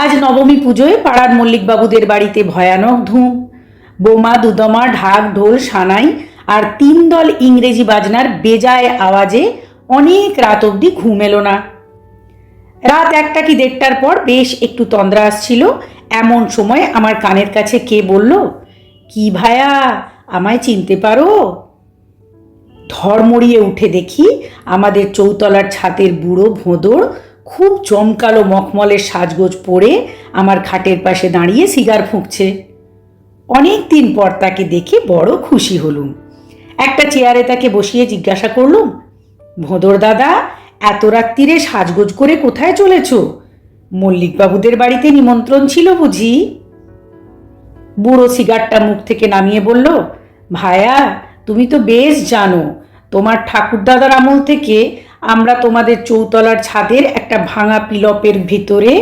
আজ নবমী পুজোয় পাড়ার মল্লিকবাবুদের বাড়িতে ভয়ানক ধুম। বোমা দুদমা ঢাক ঢোল সানাই আর 3 দল ইংরেজি বাজনার বেজায় আওয়াজে অনেক রাত অবধি ঘুম এলো না। রাত 1টা কি 1:30টার পর বেশ একটু তন্দ্রা আসছিল। এমন সময় আমার কানের কাছে কে বলল, কি ভায়া, আমায় চিনতে পারো? ধড়মড়িয়ে উঠে দেখি আমাদের চৌতলার ছাদের বুড়ো ভোঁদড় খুব জমকালো মখমলের সাজগোজ পরে আমার খাটের পাশে দাঁড়িয়ে সিগার ফুঁকছে। অনেক দিন পর তাকে দেখে বড় খুশি হলুম। একটা চেয়ারে তাকে বসিয়ে জিজ্ঞাসা করলুম, ভোঁদড় দাদা, এত রাত্রিরে সাজগোজ করে কোথায় চলেছ? মল্লিকবাবুদের বাড়িতে নিমন্ত্রণ ছিল বুঝি? বুড়ো সিগারটা মুখ থেকে নামিয়ে বলল, ভায়া, তুমি তো বেশ জানো, তোমার ঠাকুরদাদার আমল থেকে আমরা তোমাদের চৌতলার ছাদের একটা ভাঙা পিলপের ভিতরে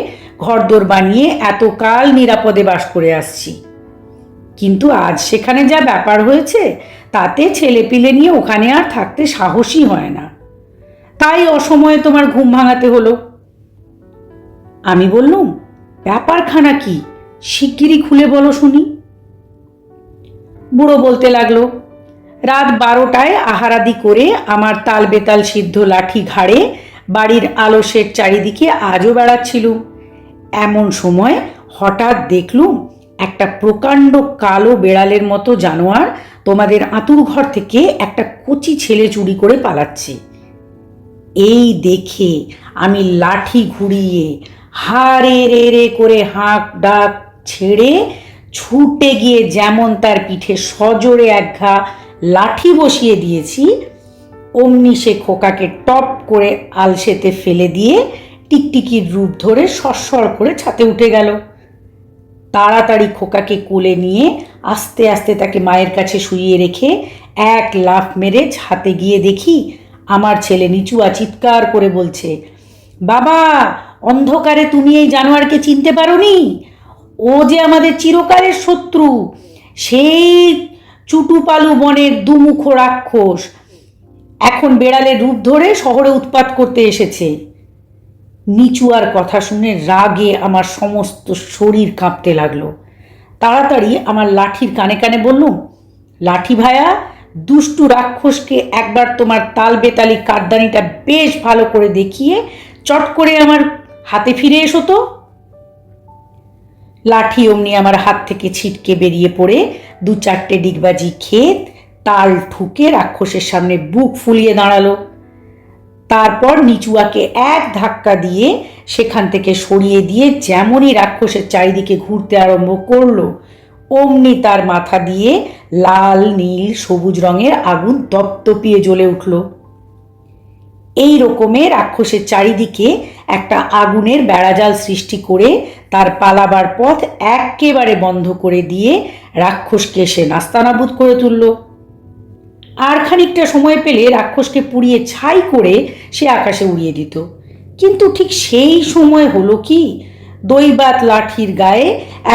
ঘরদোর বানিয়ে এতকাল নিরাপদে বাস করে আসছি। কিন্তু আজ সেখানে যা ব্যাপার হয়েছে তাতে ছেলেপিলে নিয়ে ওখানে আর থাকতে সাহসই হয় না। তাই অসময়ে তোমার ঘুম ভাঙাতে হলো। আমি বললুম, ব্যাপারখানা কি, শিগগিরই খুলে বলো শুনি। বুড়ো বলতে লাগলো, রাত 12টায় আহারাদি করে আমার তাল বেতাল সিদ্ধ লাঠি ঘাড়ে বাড়ির আলসের চারিদিকে আজও বেড়াচ্ছিলুম। এমন সময় হঠাৎ দেখলুম একটা প্রকাণ্ড কালো বেড়ালের মতো জানোয়ার তোমাদের আঁতুর ঘর থেকে একটা কচি ছেলে চুরি করে পালাচ্ছে। এই দেখে আমি লাঠি ঘুরিয়ে হারে রে রে করে হাঁক ডাক ছেড়ে ছুটে গিয়ে যেমন তার পিঠে সজোরে এক ঘা লাঠি বসিয়ে দিয়েছি, অমনি সে খোকাকে টপ করে আলসেতে ফেলে দিয়ে টিকটিকির রূপ ধরে সরসর করে ছাতে উঠে গেল। তাড়াতাড়ি খোকাকে কোলে নিয়ে আস্তে আস্তে তাকে মায়ের কাছে শুইয়ে রেখে এক লাফ মেরে ছাতে গিয়ে দেখি আমার ছেলে নিচুয়া চিৎকার করে বলছে, বাবা, অন্ধকারে তুমি এই জানোয়ারকে চিনতে পারোনি? ও যে আমাদের চিরকালের শত্রু, সেই চুটুপালু বনের দুমুখ রাক্ষস, এখন বেড়ালের রূপ ধরে শহরে উৎপাত করতে এসেছে। নিচুয়ার কথা শুনে রাগে আমার সমস্ত শরীর কাঁপতে লাগলো। তাড়াতাড়ি আমার লাঠির কানে কানে বললুম, লাঠি ভায়া, দুষ্টু রাক্ষসকে একবার তোমার তাল বেতালি কারদানিটা বেশ ভালো করে দেখিয়ে চট করে আমার হাতে ফিরে এসো তো। লাঠি অমনি আমার হাত থেকে ছিটকে বেরিয়ে পড়ে 2-4টে ডিগবাজি ক্ষেত তাল ঠুকে রাক্ষসের সামনে বুক ফুলিয়ে দাঁড়ালো। তারপর নিচুয়াকে এক ধাক্কা দিয়ে সেখান থেকে সরিয়ে দিয়ে যেমনই রাক্ষসের চারিদিকে ঘুরতে আরম্ভ করলো, অমনি তার মাথা দিয়ে লাল নীল সবুজ রঙের আগুন দপদপিয়ে জ্বলে উঠল। এই রকমে রাক্ষসের চারিদিকে একটা আগুনের বেড়াজাল সৃষ্টি করে তার পালাবার পথ একেবারে বন্ধ করে দিয়ে রাক্ষসকে সে নাস্তানাবুদ করে তুলল। আর খানিকটা সময় পেলে রাক্ষসকে পুড়িয়ে ছাই করে সে আকাশে উড়িয়ে দিত। কিন্তু ঠিক সেই সময় হলো কি, দৈবাত লাঠির গায়ে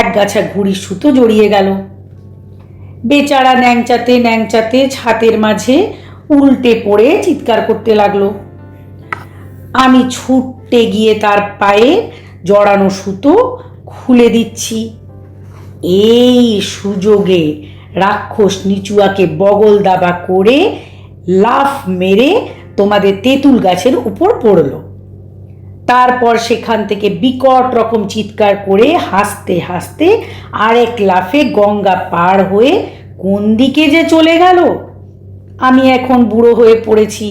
একগাছা ঘুড়ির সুতো জড়িয়ে গেল। বেচারা ন্যাংচাতে ন্যাংচাতে ছাতের মাঝে উল্টে পড়ে চিৎকার করতে লাগলো। আমি ছুটতে গিয়ে তার পায়ে জড়ানো সুতো খুলে দিচ্ছি। এই সুযোগে রাক্ষস নিচুয়াকে বগল দাবা করে লাফ মেরে তোমাদের তেঁতুল গাছের উপর পড়ল। তারপর সেখান থেকে বিকট রকম চিৎকার করে হাসতে হাসতে আরেক লাফে গঙ্গা পার হয়ে কোন দিকে যে চলে গেল, আমি এখন বুড়ো হয়ে পড়েছি,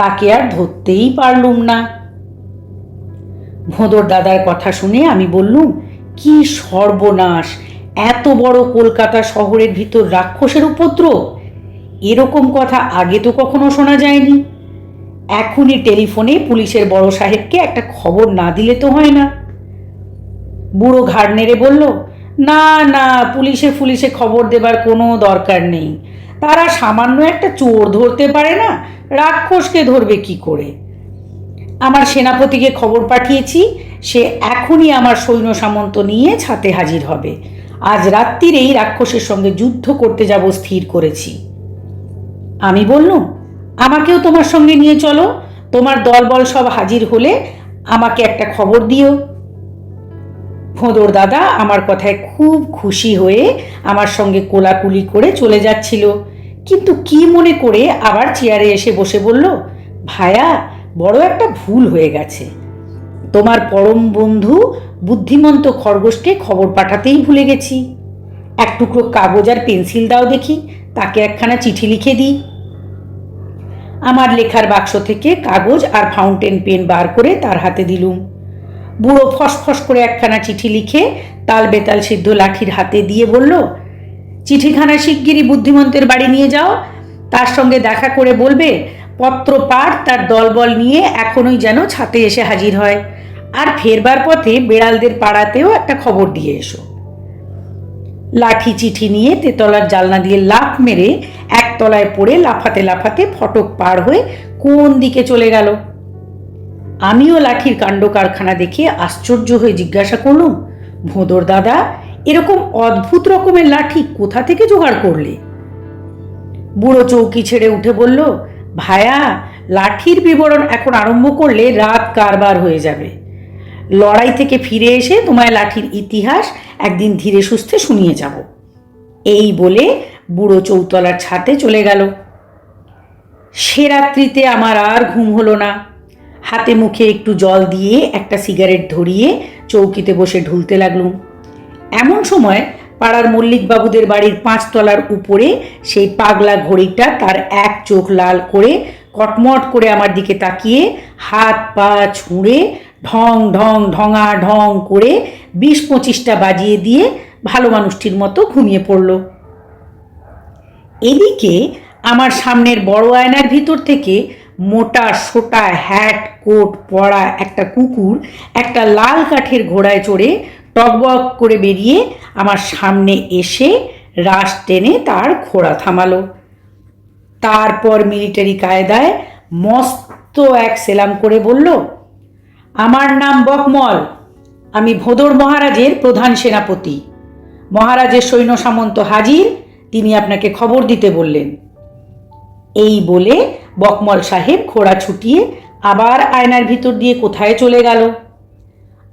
তাকে আর ধরতেই পারলুম না। ভোঁদড় দাদার কথা শুনে আমি বললুম, কি সর্বনাশ, এত বড় কলকাতা শহরের ভিতর রাক্ষসের উপদ্রব! এরকম কথা আগে তো কখনো শোনা যায়নি। এখনই টেলিফোনে পুলিশের বড় সাহেবকে একটা খবর না দিলে তো হয় না। বুড়ো ঘাড় নেড়ে বলল, না না, পুলিশে খবর দেবার কোনো দরকার নেই। তারা সামান্য একটা চোর ধরতে পারে না, রাক্ষসকে ধরবে কি করে? আমার সেনাপতিকে খবর পাঠিয়েছি, সে এখনই আমার সৈন্য সামন্ত নিয়ে ছাতে হাজির হবে। আজ রাত্রিরেই রাক্ষসের সঙ্গে যুদ্ধ করতে যাব স্থির করেছি। আমি বললুম, আমাকেও তোমার সঙ্গে নিয়ে চলো, তোমার দলবল সব হাজির হলে আমাকে একটা খবর দিও। ভোঁদর দাদা আমার কথায় খুব খুশি হয়ে আমার সঙ্গে কোলাকুলি করে চলে যাচ্ছিল, কিন্তু কি মনে করে আবার চেয়ারে এসে বসে বলল, ভায়া, বড় একটা ভুল হয়ে গেছে। তোমার পরম বন্ধু বুদ্ধিমন্ত খরগোশকে খবর পাঠাতেই ভুলে গেছি। এক টুকরো কাগজ আর পেন্সিল দাও দেখি, তাকে একখানা চিঠি লিখে দিই। আমার লেখার বাক্স থেকে কাগজ আর ফাউন্টেন পেন বার করে তার হাতে দিলুম। বুড়ো ফসফস করে একখানা চিঠি লিখে তাল বেতাল সিদ্ধ লাঠির হাতে দিয়ে বলল, চিঠিখানা শিগগিরই বুদ্ধিমন্তের বাড়ি নিয়ে যাও, তার সঙ্গে দেখা করে বলবে পত্র পাঠ তার দলবল নিয়ে এখনই যেন ছাতে এসে হাজির হয়, আর ফেরবার পথে বেড়ালদের পাড়াতেও একটা খবর দিয়ে এসো। লাঠি চিঠি নিয়ে তেতলার জালনা দিয়ে লাফ মেরে একতলায় পড়ে লাফাতে লাফাতে ফটক পার হয়ে কোন দিকে চলে গেল। আমিও লাঠির কাণ্ড কারখানা দেখে আশ্চর্য হয়ে জিজ্ঞাসা করলুম, ভোঁদর দাদা, এরকম অদ্ভুত রকমের লাঠি কোথা থেকে জোগাড় করলে? বুড়ো চৌকি ছেড়ে উঠে বলল, ভায়া, লাঠির বিবরণ এখন আরম্ভ করলে রাত কারবার হয়ে যাবে। লড়াই থেকে ফিরে এসে তোমায় লাঠির ইতিহাস একদিন ধীরে সুস্থে শুনিয়ে যাব। এই বলে বুড়ো চৌতলার ছাদে চলে গেল। সে রাত্রিতে আমার আর ঘুম হলো না। হাতে মুখে একটু জল দিয়ে একটা সিগারেট ধরিয়ে চৌকিতে বসে ঢুলতে লাগলুম। এমন সময় পাড়ার মল্লিকবাবুদের বাড়ির 5 তলার উপরে সেই পাগলা ঘড়িটা তার এক চোখ লাল করে কটমট করে আমার দিকে তাকিয়ে হাত পা ছুঁড়ে ঢং ঢং ঢঙা ঢং করে 20-25টা বাজিয়ে দিয়ে ভালো মানুষটির মতো ঘুমিয়ে পড়ল। এদিকে আমার সামনের বড় আয়নার ভিতর থেকে মোটা সোটা হ্যাট কোট পরা একটা কুকুর একটা লাল কাঠের ঘোড়ায় চড়ে টকবক করে বেরিয়ে আমার সামনে এসে রাশ টেনে তার ঘোড়া থামালো। তারপর মিলিটারি কায়দায় মস্ত এক সেলাম করে বলল, আমার নাম বকমল, আমি ভোঁদর মহারাজের প্রধান সেনাপতি। মহারাজের সৈন্য সামন্ত হাজির, তিনি আপনাকে খবর দিতে বললেন। এই বলে বকমল সাহেব ঘোড়া ছুটিয়ে আবার আয়নার ভিতর দিয়ে কোথায় চলে গেল।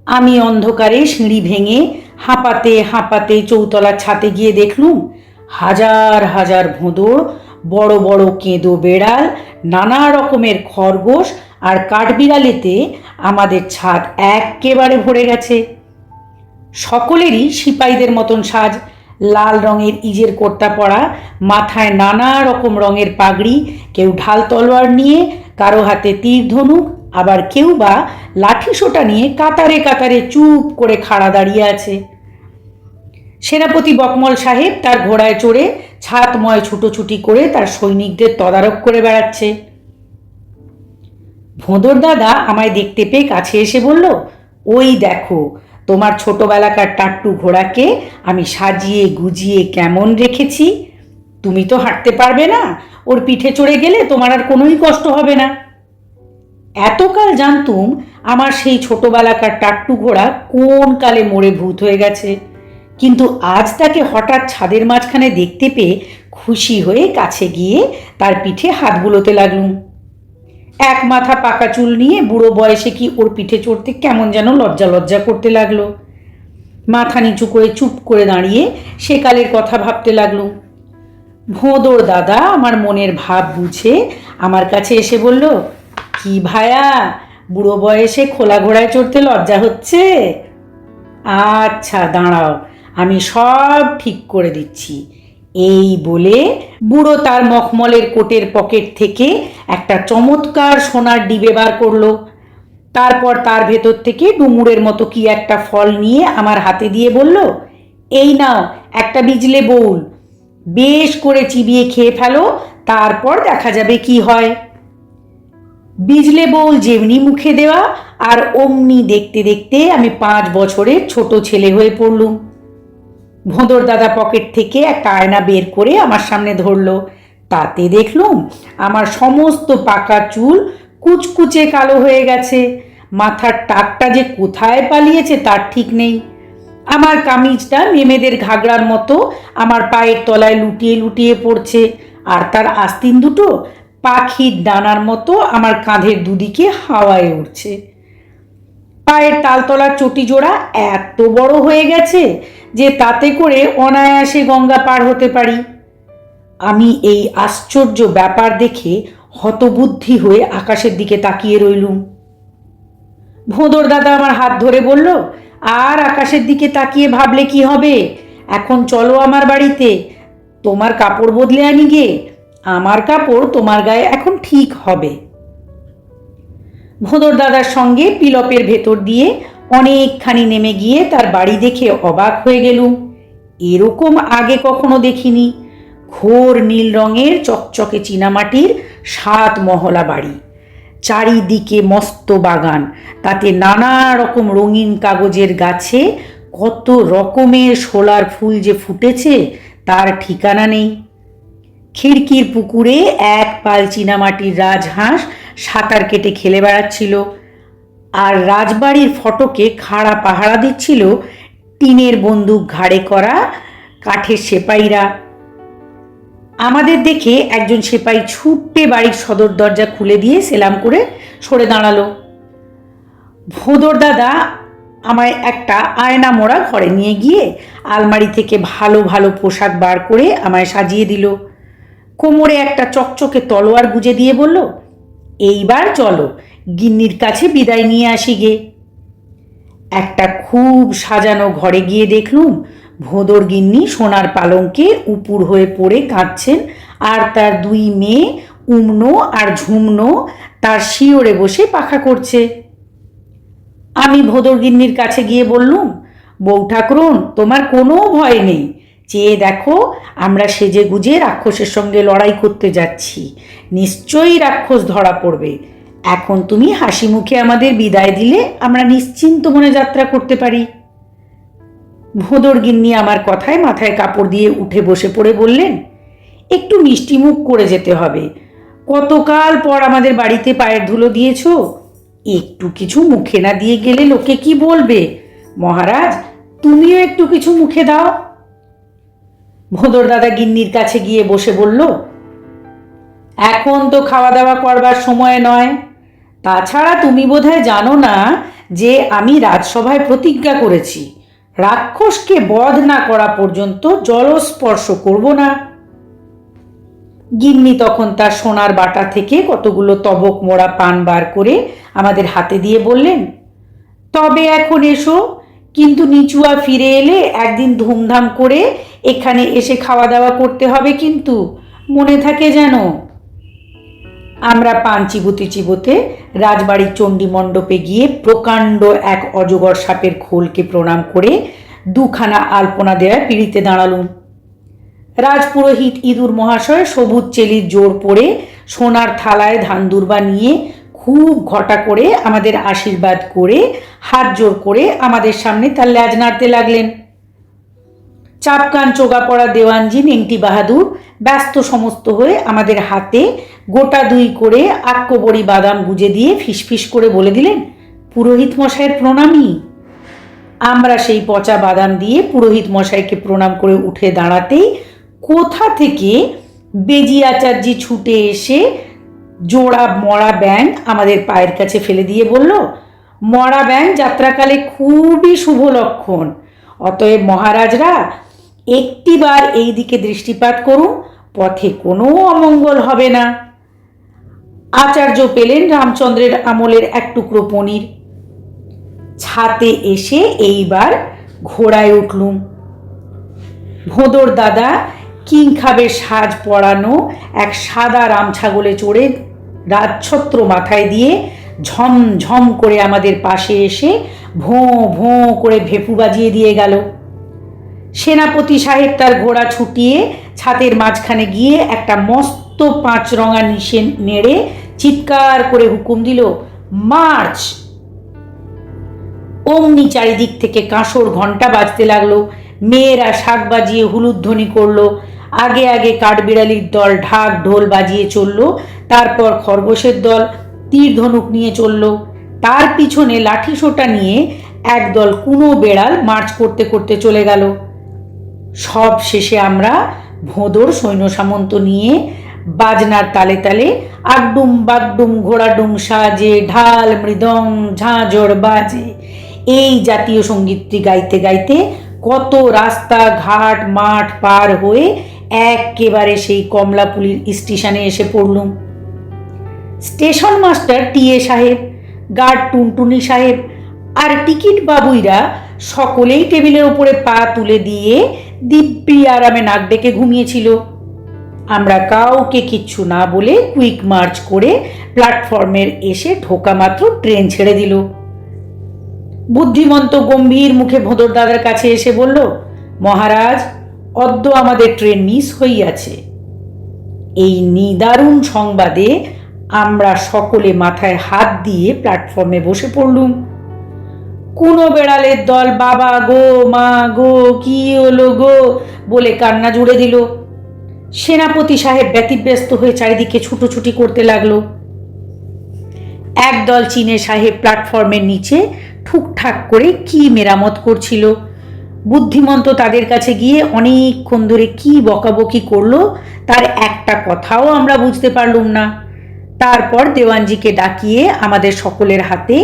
আমি অন্ধকারে সিঁড়ি ভেঙে হাঁপাতে হাঁপাতে চৌতলার ছাতে গিয়ে দেখলুম হাজার হাজার ভোঁদর, বড় বড় কেঁদো বেড়াল, নানা রকমের খরগোশ আর কাঠবিড়ালিতে আমাদের ছাদ একেবারে ভরে গেছে। সকলেরই সিপাহীদের মতন সাজ, লাল রঙের ইজের কর্তা পরা, মাথায় নানা রকম রঙের পাগড়ি, কেউ ঢাল তলোয়ার নিয়ে, কারো হাতে তীর ধনুক, আবার কেউ বা লাঠি সোটা নিয়ে কাতারে কাতারে চুপ করে খাড়া দাঁড়িয়ে আছে। সেনাপতি বকমল সাহেব তার ঘোড়ায় চড়ে ছাতময় ছুটোছুটি করে তার সৈনিকদের তদারক করে বেড়াচ্ছে। ভোঁদর দাদা আমায় দেখতে পেয়ে কাছে এসে বলল, ওই দেখো, তোমার ছোটবেলাকার টাট্টু ঘোড়াকে আমি সাজিয়ে গুজিয়ে কেমন রেখেছি। তুমি তো হাঁটতে পারবে না, ওর পিঠে চড়ে গেলে তোমার আর কোনোই কষ্ট হবে না। এতকাল জানতুম আমার সেই ছোটবেলাকার টাট্টু ঘোড়া কোন কালে মরে ভূত হয়ে গেছে, কিন্তু আজ তাকে হঠাৎ ছাদের মাঝখানে দেখতে পেয়ে খুশি হয়ে কাছে গিয়ে তার পিঠে হাত বুলোতে লাগলুম। এক মাথা পাকা চুল নিয়ে বুড়ো বয়সে কি ওর পিঠে চড়তে কেমন যেন লজ্জা লজ্জা করতে লাগলো। মাথা নিচু করে চুপ করে দাঁড়িয়ে সেকালের কথা ভাবতে লাগলুম। ভোঁদর দাদা আমার মনের ভাব বুঝে আমার কাছে এসে বলল, কি ভায়া, বুড়ো বয়সে খোলা ঘোড়ায় চড়তে লজ্জা হচ্ছে? আচ্ছা দাঁড়াও, আমি সব ঠিক করে দিচ্ছি। এই বলে বুড়ো তার মখমলের কোটের পকেট থেকে একটা চমৎকার সোনার ডিবে বার করলো। তারপর তার ভেতর থেকে ডুমুরের মতো কি একটা ফল নিয়ে আমার হাতে দিয়ে বলল, এই নাও একটা বিজলে বউল, বেশ করে চিবিয়ে খেয়ে ফেলো, তারপর দেখা যাবে কি হয়। বিজলে বউল যেমনি মুখে দেওয়া আর অমনি দেখতে দেখতে আমি 5 বছরের ছোট ছেলে হয়ে পড়লুম। ভোঁদর দাদা পকেট থেকে একটা আয়না বের করে আমার সামনে ধরলো। তাতে দেখলুম আমার সমস্ত পাকা চুল কুচকুচে কালো হয়ে গেছে, মাথার টাকটা যে কোথায় পালিয়েছে তার ঠিক নেই। আমার কামিজটা মেমেদের ঘাগড়ার মতো আমার পায়ের তলায় লুটিয়ে লুটিয়ে পড়ছে, আর তার আস্তিন দুটো পাখির ডানার মতো আমার কাঁধের দুদিকে হাওয়ায় উড়ছে। পায়ের তালতলার চটি জোড়া এত বড় হয়ে গেছে যে তাতে করে অনায়াসে গঙ্গা পার হতে পারি। আমি এই আশ্চর্য ব্যাপার দেখে হতবুদ্ধি হয়ে আকাশের দিকে তাকিয়ে রইলুম। ভোঁদর দাদা আমার হাত ধরে বলল, আর আকাশের দিকে তাকিয়ে ভাবলে কি হবে, এখন চলো আমার বাড়িতে, তোমার কাপড় বদলে আনি গে, আমার কাপড় তোমার গায়ে এখন ঠিক হবে। ভোঁদর দাদার সঙ্গে পিলপের ভেতর দিয়ে অনেকখানি নেমে গিয়ে তার বাড়ি দেখে অবাক হয়ে গেলুম। এরকম আগে কখনো দেখিনি। ঘোর নীল রঙের চকচকে চীনামাটির 7 মহলা বাড়ি, চারিদিকে মস্ত বাগান, তাতে নানা রকম রঙিন কাগজের গাছে কত রকমের শোলার ফুল যে ফুটেছে তার ঠিকানা নেই। খিড়কির পুকুরে এক পাল চীনামাটির রাজহাঁস সাঁতার কেটে খেলে বেড়াচ্ছিল, আর রাজবাড়ির ফটকে খাড়া পাহারা দিচ্ছিল টিনের বন্দুক ঘাড়ে করা কাঠের সেপাইরা। আমাদের দেখে একজন সেপাই ছুটে বাড়ির সদর দরজা খুলে দিয়ে সেলাম করে সরে দাঁড়ালো। ভোঁদর দাদা আমায় একটা আয়না মোড়া ঘরে নিয়ে গিয়ে আলমারি থেকে ভালো ভালো পোশাক বার করে আমায় সাজিয়ে দিল। কোমরে একটা চকচকে তলোয়ার গুজে দিয়ে বলল, এইবার চলো গিন্নির কাছে বিদায় নিয়ে আসি গে। একটা খুব সাজানো ঘরে গিয়ে দেখলুম ভোঁদর গিন্নি সোনার পালঙ্কে উপুর হয়ে পড়ে কাঁদছেন, আর তার 2 মেয়ে উমনো আর ঝুমনো তার শিওরে বসে পাখা করছে। আমি ভোঁদর গিন্নির কাছে গিয়ে বললুম, বউ ঠাকুরন, তোমার কোনো ভয় নেই, চেয়ে দেখো আমরা সেজে গুজে রাক্ষসের সঙ্গে লড়াই করতে যাচ্ছি, নিশ্চয়ই রাক্ষস ধরা পড়বে। এখন তুমি হাসি মুখে আমাদের বিদায় দিলে আমরা নিশ্চিন্ত মনে যাত্রা করতে পারি। ভোঁদর গিন্নি আমার কথায় মাথায় কাপড় দিয়ে উঠে বসে পড়ে বললেন, একটু মিষ্টি মুখ করে যেতে হবে, কতকাল পর আমাদের বাড়িতে পায়ের ধুলো দিয়েছ, একটু কিছু মুখে না দিয়ে গেলে লোকে কি বলবে, মহারাজ তুমিও একটু কিছু মুখে দাও। ভোঁদর দাদা গিন্নির কাছে গিয়ে বসে বলল, এখন তো খাওয়া দাওয়া করবার সময় নয়, তাছাড়া তুমি বোধহয় জানো না যে আমি রাজসভায় প্রতিজ্ঞা করেছি রাক্ষসকে বধ না করা পর্যন্ত জলস্পর্শ করব না। গিন্নি তখন তার সোনার বাটা থেকে কতগুলো তবক মোড়া পান বার করে আমাদের হাতে দিয়ে বললেন, তবে এখন এসো, কিন্তু নিচুয়া ফিরে এলে একদিন ধুমধাম করে এখানে এসে খাওয়া দাওয়া করতে হবে, কিন্তু মনে থাকে যেন। আমরা পান চিবুতে চিবুতে রাজবাড়ির চণ্ডী মণ্ডপে গিয়ে প্রকাণ্ড এক অজগর সাপের খোলকে প্রণাম করে 2খানা আলপনা দেওয়ায় পিড়িতে দাঁড়ালুম। রাজপুরোহিত ইঁদুর মহাশয় সবুজ চেলির জোর পরে সোনার থালায় ধান দুর্বা নিয়ে খুব ঘটা করে আমাদের আশীর্বাদ করে হাত জোর করে আমাদের সামনে তার ল্যাজ নাড়তে লাগলেন। চাপকান চোগা পড়া দেওয়ানজি নেংটি বাহাদুর ব্যস্ত সমস্ত হয়ে আমাদের হাতে গোটা 2 করে আক্কবড়ি বাদাম গুজে দিয়ে ফিসফিস করে বলে দিলেন, পুরোহিত মশাইয়ের প্রণামী। আমরা সেই পচা বাদাম দিয়ে পুরোহিত মশাইকে প্রণাম করে উঠে দাঁড়াতেই কোথা থেকে বেজি আচার্যি ছুটে এসে জোড়া মরা ব্যাঙ আমাদের পায়ের কাছে ফেলে দিয়ে বলল, মরা ব্যাঙ যাত্রাকালে খুবই শুভ লক্ষণ, অতএব মহারাজরা একটিবার এই দিকে দৃষ্টিপাত করুন, পথে কোনো অমঙ্গল হবে না। আচার্য পেলেন রামচন্দ্রের আমলের 1 টুকরো পনির। ছাতে এসে এইবার ঘোড়ায় উঠলুম। ভোঁদর দাদা কিংখাবের সাজ পরানো এক সাদা রাম ছাগলে চড়ে রাজছত্র মাথায় দিয়ে ঝমঝম করে আমাদের পাশে এসে ভোঁ ভোঁ করে ভেপু বাজিয়ে দিয়ে গেল। সেনাপতি সাহেব তার ঘোড়া ছুটিয়ে ছাতের মাঝখানে গিয়ে একটা মস্ত 5 রঙা নিশে নেড়ে চিৎকার করে হুকুম দিল, মার্চ। অমনি চারিদিক থেকে কাঁসর ঘণ্টা বাজতে লাগলো, মেয়েরা শাক বাজিয়ে হুলুধ্বনি করলো, আগে আগে কাঠবিড়ালির দল ঢাক ঢোল বাজিয়ে চলল, তারপর খরগোশের দল তীর ধনুক নিয়ে চলল, তার পিছনে লাঠি সোটা নিয়ে একদল কুনো বেড়াল মার্চ করতে করতে চলে গেল। সব শেষে আমরা ভোঁদর সৈন্য সামন্ত নিয়ে বাজনার তালে তালে আগডুম বাগডুম ঘোড়াডুম সাজে ঢাল মৃদং ঝাঁঝর বাজে এই জাতীয় সঙ্গীতটি গাইতে গাইতে কত রাস্তা ঘাট মাঠ পার হয়ে একেবারে সেই কমলাপুলির স্টেশনে এসে পড়লুম। স্টেশন মাস্টার টিএ সাহেব, গার্ড টুনটুনি সাহেব আর টিকিট বাবুইরা সকলেই টেবিলের ওপরে পা তুলে দিয়ে দিব্যি আরামে নাক ডেকে ঘুমিয়েছিল। আমরা কাউকে কিচ্ছু না বলে কুইক মার্চ করে প্ল্যাটফর্মের এসে ঢোকা মাত্র ট্রেন ছেড়ে দিল। বুদ্ধিমন্ত গম্ভীর মুখে ভোঁদর দাদার কাছে এসে বলল, মহারাজ, অদ্য আমাদের ট্রেন মিস হইয়াছে। এই নিদারুণ সংবাদে আমরা সকলে মাথায় হাত দিয়ে প্ল্যাটফর্মে বসে পড়লুম। কোনো বেড়ালের দল বাবা গো, মা গো, কি হলো গো বলে কান্না জুড়ে দিল। সেনাপতি সাহেব ব্যতিব্যস্ত হয়ে চারিদিকে ছুটোছুটি করতে লাগলো। একদল চীনে সাহেব প্ল্যাটফর্মের নিচে ঠুকঠাক করে কি মেরামত করছিল। বুদ্ধিমন্ত তাদের কাছে গিয়ে অনেকক্ষণ ধরে কি বকাবকি করলো তার একটা কথাও আমরা বুঝতে পারলুম না। তারপর দেওয়ানজিকে ডাকিয়ে আমাদের সকলের হাতে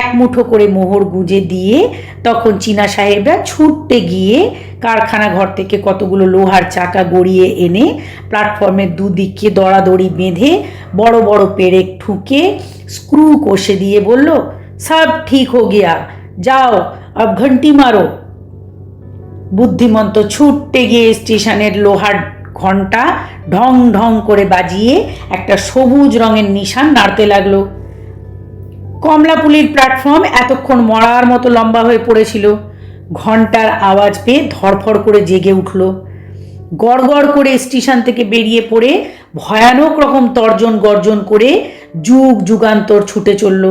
এক মুঠো করে মোহর গুঁজে দিয়ে তখন চীনা সাহেবরা ছুটতে গিয়ে কারখানা ঘর থেকে কতগুলো লোহার চাকা গড়িয়ে এনে প্ল্যাটফর্মের দুদিকে দড়াদড়ি বেঁধে বড় বড় পেরেক ঠুকে স্ক্রু কষে দিয়ে বলল, সব ঠিক হো গিয়া, যাও আব ঘন্টি মারো। বুদ্ধিমন্ত ছুটতে গিয়ে স্টেশনের লোহার ঘন্টা ঢং ঢং করে বাজিয়ে একটা সবুজ রঙের নিশান নাড়তে লাগলো। কমলাপুলির প্ল্যাটফর্ম এতক্ষণ মরার মতো লম্বা হয়ে পড়েছিল। ঘন্টার আওয়াজ পেয়ে ধরফর করে জেগে উঠল। গড়গড় করে স্টেশন থেকে বেরিয়ে পড়ে ভয়ানক রকম তর্জন গর্জন করে যুগ যুগান্তর ছুটে চলল।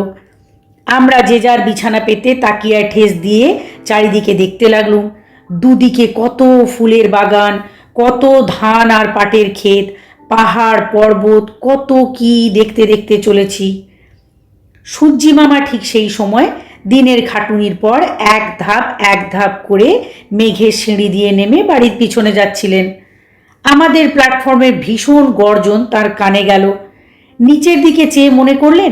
আমরা যে যার বিছানা পেতে তাকিয়ায় ঠেস দিয়ে চারিদিকে দেখতে লাগলুম। দুদিকে কত ফুলের বাগান, কত ধান আর পাটের ক্ষেত, পাহাড় পর্বত, কত কি দেখতে দেখতে চলেছি। সূর্যি মামা ঠিক সেই সময় দিনের খাটুনির পর এক ধাপ করে মেঘের সিঁড়ি দিয়ে নেমে বাড়ির পিছনে যাচ্ছিলেন। আমাদের প্ল্যাটফর্মের ভীষণ গর্জন তার কানে গেল। নিচের দিকে চেয়ে মনে করলেন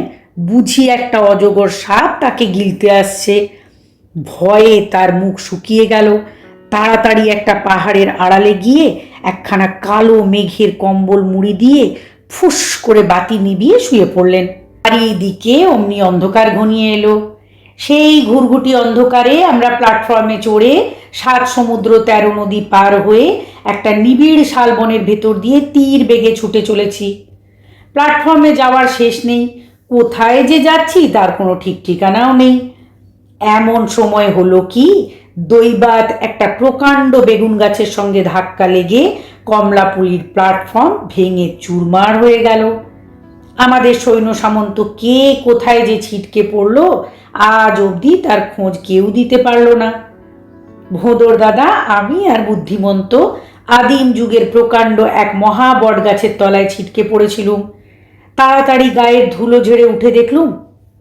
বুঝি একটা অজগর সাপ তাকে গিলতে আসছে। ভয়ে তার মুখ শুকিয়ে গেল। তাড়াতাড়ি একটা পাহাড়ের আড়ালে গিয়ে একখানা কালো মেঘের কম্বল মুড়ি দিয়ে ফুস করে বাতি নিভিয়ে শুয়ে পড়লেন। চারিদিকে অমনি অন্ধকার ঘনিয়ে এলো। সেই ঘুরঘুটি অন্ধকারে আমরা প্ল্যাটফর্মে চড়ে 7 সমুদ্র 13 নদী পার হয়ে একটা নিবিড় শালবনের ভেতর দিয়ে তীর বেগে ছুটে চলেছি। প্ল্যাটফর্মে যাওয়ার শেষ নেই, কোথায় যে যাচ্ছি তার কোনো ঠিক ঠিকানাও নেই। এমন সময় হলো কি, দৈবাত একটা প্রকাণ্ড বেগুন গাছের সঙ্গে ধাক্কা লেগে কমলাপুলির প্ল্যাটফর্ম ভেঙে চুরমার হয়ে গেল। আমাদের সৈন্য সামন্ত কে কোথায় যে ছিটকে পড়লো আজ অবধি তার খোঁজ কেউ দিতে পারল না। ভোঁদর দাদা, আমি আর বুদ্ধিমন্ত আদিম যুগের প্রকাণ্ড এক মহা বট গাছের তলায় ছিটকে পড়েছিলুম। তাড়াতাড়ি গায়ের ধুলো ঝেড়ে উঠে দেখলুম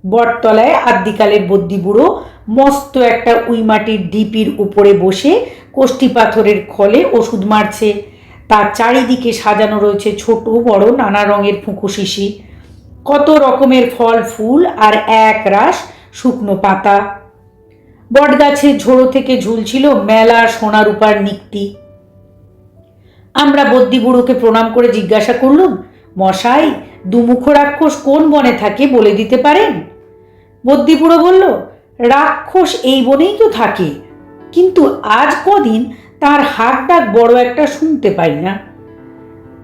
বটতলায় আদ্যিকালের বদ্যি বুড়ো মস্ত একটা উইমাটির ঢিপির উপরে বসে কোষ্ঠী পাথরের খলে ওষুধ মারছে। তার চারিদিকে সাজানো রয়েছে ছোট বড় নানা রঙের ফুঁকো শিশি, কত রকমের ফল ফুল আর এক রাশ শুকনো পাতা। বটগাছের ঝোড়ো থেকে ঝুলছিল মেলা সোনা রূপার নিক্তি। আমরা বদ্যি বুড়োকে প্রণাম করে জিজ্ঞাসা করলুম, মশাই, দুমুখ রাক্ষস কোন বনে থাকে বলে দিতে পারেন? বদ্যি বুড়ো বলল, রাক্ষস এই বনেই তো থাকে, কিন্তু আজ কদিন তার হাক ডাক বড় একটা শুনতে পাই না।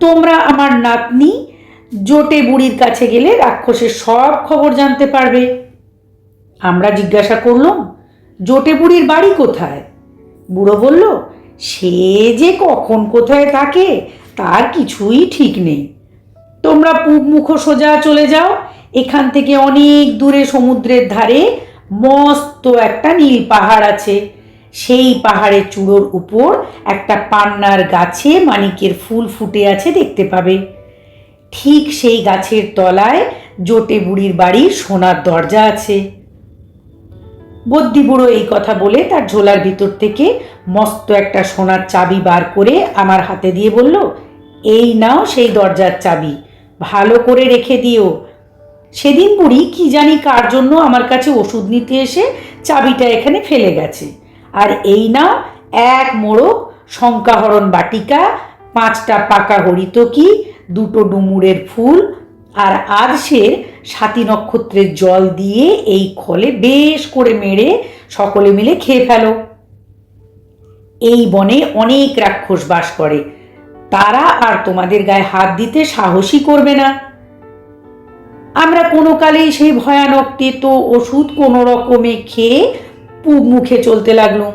তোমরা আমার নাতনি জোটে বুড়ির কাছে গেলে রাক্ষসের সব খবর জানতে পারবে। আমরা জিজ্ঞাসা করলাম, জোটে বুড়ির বাড়ি কোথায়? বুড়ো বলল, সে যে কখন কোথায় থাকে তার কিছুই ঠিক নেই। তোমরা পূব মুখ সোজা চলে যাও, এখান থেকে অনেক দূরে সমুদ্রের ধারে মস্ত একটা নীল পাহাড় আছে। সেই পাহাড়ের চূড়োর উপর একটা পান্নার গাছে মানিকের ফুল ফুটে আছে, দেখতে পাবে। ঠিক সেই গাছের তলায় জোটে বুড়ির বাড়ির সোনার দরজা আছে। বদ্যি বুড়ো এই কথা বলে তার ঝোলার ভিতর থেকে মস্ত একটা সোনার চাবি বার করে আমার হাতে দিয়ে বলল, এই নাও সেই দরজার চাবি, ভালো করে রেখে দিও। সেদিন বুড়ি কি জানি কার জন্য আমার কাছে ওষুধ নিতে এসে চাবিটা এখানে ফেলে গেছে, আর এই নাও এক মোড়ক শঙ্কাহরণ বাটিকা, 5টা পাকা হরিতকি, 2টো ডুমুরের ফুল, আর আধসের সাতী নক্ষত্রের জল দিয়ে এই খলে বেশ করে মেরে সকলে মিলে খেয়ে ফেলো। এই বনে অনেক রাক্ষস বাস করে, তারা আর তোমাদের গায়ে হাত দিতে সাহসই করবে না। আমরা কোনো কালেই সেই ভয়ানক তেতো ওষুধ কোনো রকমে খেয়ে পুব মুখে চলতে লাগলুম।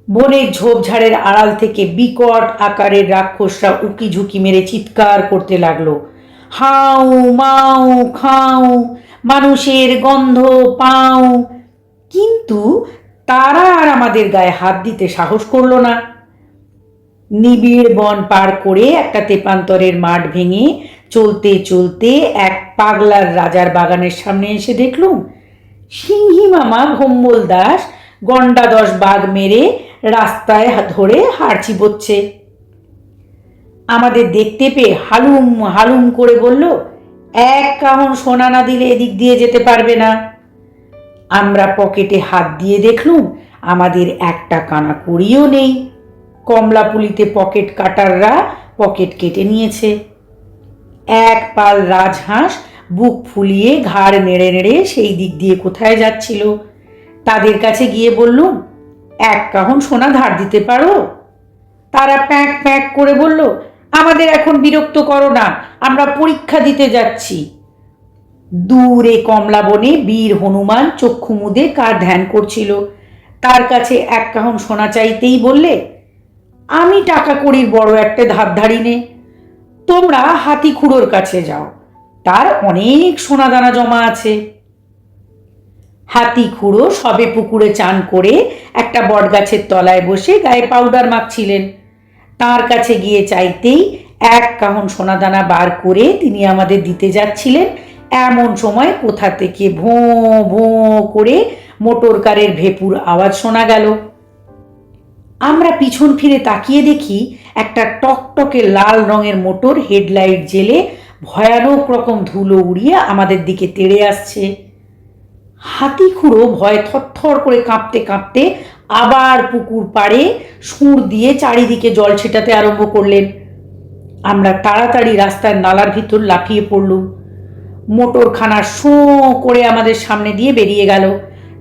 বনের ঝোপঝাড়ের আড়াল থেকে বিকট আকারের রাক্ষসরা উকি ঝুঁকি মেরে চিৎকার করতে লাগলো, হাউ মাউ খাও, মানুষের গন্ধ পাও। কিন্তু তারা আর আমাদের গায়ে হাত দিতে সাহস করল না। নিবিড় বন পার করে একটা তেপান্তরের মাঠ ভেঙে চলতে চলতে এক পাগলার রাজার বাগানের সামনে এসে দেখলুম সিংহী মামা ভম্বল দাস গন্ডা 10 বাঘ মেরে রাস্তায় ধরে হাড় চিবোচ্ছে। আমাদের দেখতে পেয়ে হালুম হালুম করে বলল, 1 কাহন সোনা না দিলে এদিক দিয়ে যেতে পারবে না। আমরা পকেটে হাত দিয়ে দেখলুম আমাদের 1টা কানা কড়িও নেই। কমলাপুলিতে পকেট কাটাররা পকেট কেটে নিয়েছে। এক পাল রাজহাঁস বুক ফুলিয়ে ঘাড় নেড়ে নেড়ে সেই দিক দিয়ে কোথায় যাচ্ছিল। তাদের কাছে গিয়ে বললুম, 1 কাহন সোনা ধার দিতে পারো? তারা প্যাঁক প্যাঁক করে বলল, আমাদের এখন বিরক্ত করো না, আমরা পরীক্ষা দিতে যাচ্ছি। দূরে কমলা বনে বীর হনুমান চক্ষু মুদে কার ধ্যান করছিল। তার কাছে 1 কাহন সোনা চাইতেই বললে, আমি টাকা কড়ির বড় একটা ধার নে, তোমরা হাতি খুড়োর কাছে যাও, তার অনেক সোনাদানা জমা আছে। হাতি খুড়ো সবে পুকুরে চান করে একটা বটগাছের তলায় বসে গায়ে পাউডার মাখছিলেন। তার কাছে গিয়ে চাইতেই 1 কাহন সোনাদানা বার করে তিনি আমাদের দিতে যাচ্ছিলেন। এমন সময় কোথা থেকে ভোঁ ভোঁ করে মোটর কারের ভেপুর আওয়াজ শোনা গেল। আমরা পিছন ফিরে তাকিয়ে দেখি একটা টকটকে লাল রঙের মোটর হেডলাইট জেলে ভয়ানক রকম ধুলো উড়িয়ে আমাদের দিকে তেড়ে আসছে। হাতি খুড়ো ভয়ে থরথর করে কাঁপতে কাঁপতে আবার পুকুর পাড়ে সুর দিয়ে চারিদিকে জল ছেটাতে আরম্ভ করলেন। আমরা তাড়াতাড়ি রাস্তার নালার ভিতর লাফিয়ে পড়লুম। মোটরখানা শোঁ করে আমাদের সামনে দিয়ে বেরিয়ে গেল।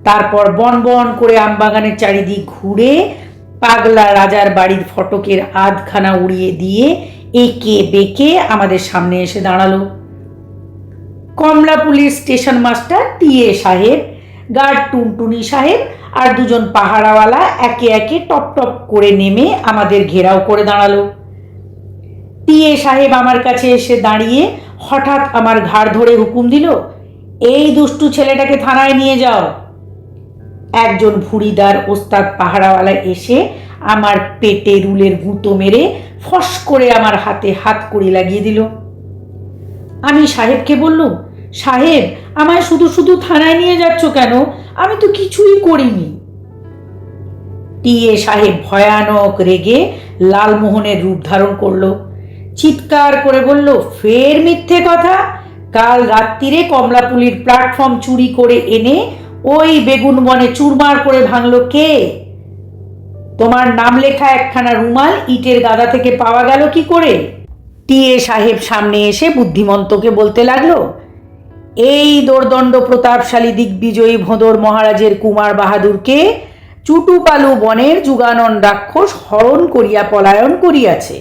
তারপর বন বন করে আমবাগানের চারিদিক ঘুরে পাগলা রাজার বাড়ির ফটকের আধখানা উড়িয়ে দিয়ে একে বেঁকে আমাদের সামনে এসে দাঁড়ালো। কমলাপুলির স্টেশন মাস্টার টিএ সাহেব, গার্ড টুনটুনি সাহেব আর 2জন পাহারাওয়ালা একে একে টপ টপ করে নেমে আমাদের ঘেরাও করে দাঁড়ালো। টিএ সাহেব আমার কাছে এসে দাঁড়িয়ে হঠাৎ আমার ঘাড় ধরে হুকুম দিল, এই দুষ্টু ছেলেটাকে থানায় নিয়ে যাও। একজন ভুড়িদার ওস্তাদ পাহারাওয়ালা এসে আমার পেটে রুলের গুঁতো মেরে ফস করে আমার হাতে হাত কড়ি লাগিয়ে দিল। আমি সাহেবকে বললুম, সাহেব আমায় শুধু শুধু থানায় নিয়ে যাচ্ছ কেন? আমি তো কিছুই করিনি। টিএ সাহেব ভয়ানক রেগে লালমোহনের রূপ ধারণ করলো, চিৎকার করে বলল, ফের মিথ্যে কথা! কাল রাত্রিরে কমলাপুলির প্ল্যাটফর্ম চুরি করে এনে ওই বেগুন বনে চুরমার করে ভাঙলো কে? তোমার নাম লেখা 1খানা রুমাল ইটের গাদা থেকে পাওয়া গেল কি করে? টিএ সাহেব সামনে এসে বুদ্ধিমন্তকে বলতে লাগলো, এই দোর্দণ্ড প্রতাপশালী দিগ্বিজয়ী ভোঁদর মহারাজের কুমার বাহাদুরকে চুটুপালু বনের যুগানন রাক্ষস হরণ করিয়া পলায়ন করিয়াছে।